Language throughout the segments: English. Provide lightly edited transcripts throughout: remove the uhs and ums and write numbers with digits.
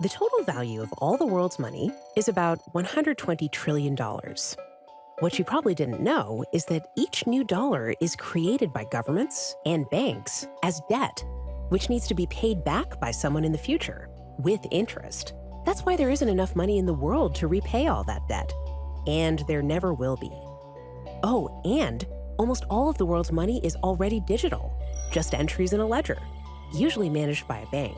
The total value of all the world's money is about $120 trillion. What you probably didn't know is that each new dollar is created by governments and banks as debt, which needs to be paid back by someone in the future, with interest. That's why there isn't enough money in the world to repay all that debt. And there never will be. Oh, and almost all of the world's money is already digital, just entries in a ledger, usually managed by a bank.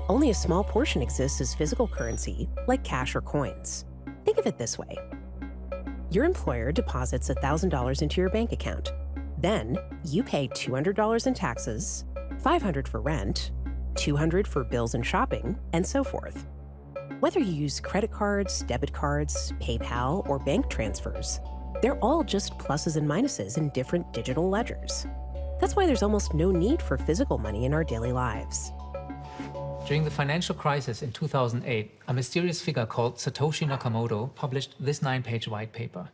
Only a small portion exists as physical currency, like cash or coins. Think of it this way. Your employer deposits $1,000 into your bank account. Then, you pay $200 in taxes, $500 for rent, $200 for bills and shopping, and so forth. Whether you use credit cards, debit cards, PayPal, or bank transfers, they're all just pluses and minuses in different digital ledgers. That's why there's almost no need for physical money in our daily lives. During the financial crisis in 2008, a mysterious figure called Satoshi Nakamoto published this 9-page white paper.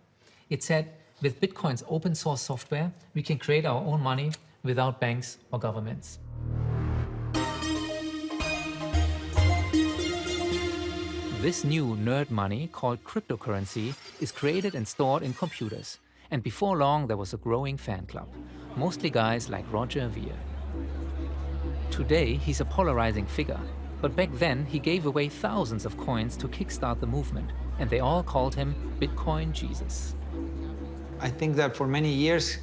It said, with Bitcoin's open source software, we can create our own money without banks or governments. This new nerd money, called cryptocurrency, is created and stored in computers. And before long, there was a growing fan club, mostly guys like Roger Ver. Today, he's a polarizing figure, but back then he gave away thousands of coins to kickstart the movement, and they all called him Bitcoin Jesus. I think that for many years,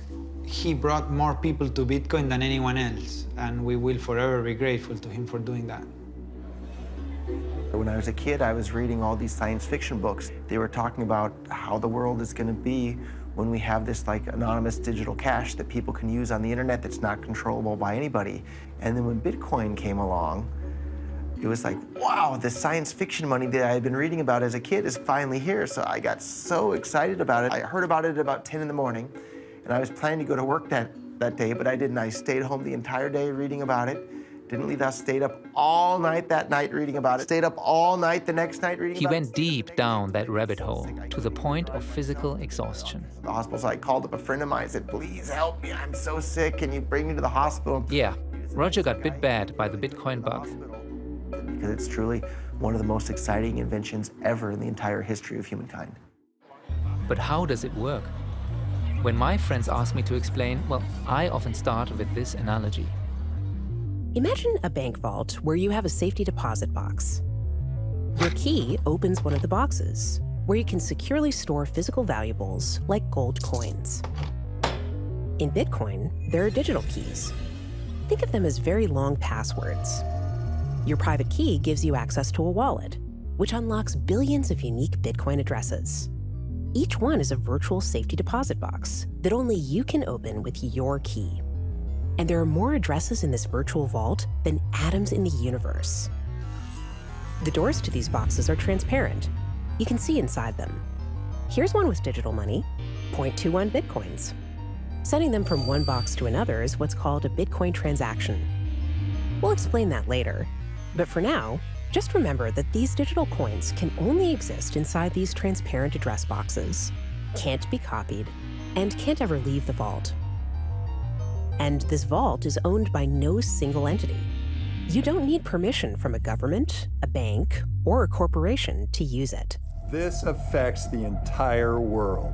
he brought more people to Bitcoin than anyone else, and we will forever be grateful to him for doing that. When I was a kid, I was reading all these science fiction books. They were talking about how the world is going to be when we have this anonymous digital cash that people can use on the internet that's not controllable by anybody. And then when Bitcoin came along, it was like, wow, the science fiction money that I had been reading about as a kid is finally here. So I got so excited about it. I heard about it at about 10 in the morning, and I was planning to go to work that day, but I didn't. I stayed home the entire day reading about it. Didn't leave the house, stayed up all night that night reading about it. Stayed up all night the next night reading about it. He went deep down that rabbit hole, to the point of physical exhaustion. The hospital, so I called up a friend of mine and said, please help me, I'm so sick, can you bring me to the hospital? Yeah, Roger got bit bad by the Bitcoin bug. Because it's truly one of the most exciting inventions ever in the entire history of humankind. But how does it work? When my friends ask me to explain, well, I often start with this analogy. Imagine a bank vault where you have a safety deposit box. Your key opens one of the boxes, where you can securely store physical valuables like gold coins. In Bitcoin, there are digital keys. Think of them as very long passwords. Your private key gives you access to a wallet, which unlocks billions of unique Bitcoin addresses. Each one is a virtual safety deposit box that only you can open with your key. And there are more addresses in this virtual vault than atoms in the universe. The doors to these boxes are transparent. You can see inside them. Here's one with digital money, 0.21 Bitcoins. Sending them from one box to another is what's called a Bitcoin transaction. We'll explain that later, but for now, just remember that these digital coins can only exist inside these transparent address boxes, can't be copied, and can't ever leave the vault. And this vault is owned by no single entity. You don't need permission from a government, a bank, or a corporation to use it. This affects the entire world.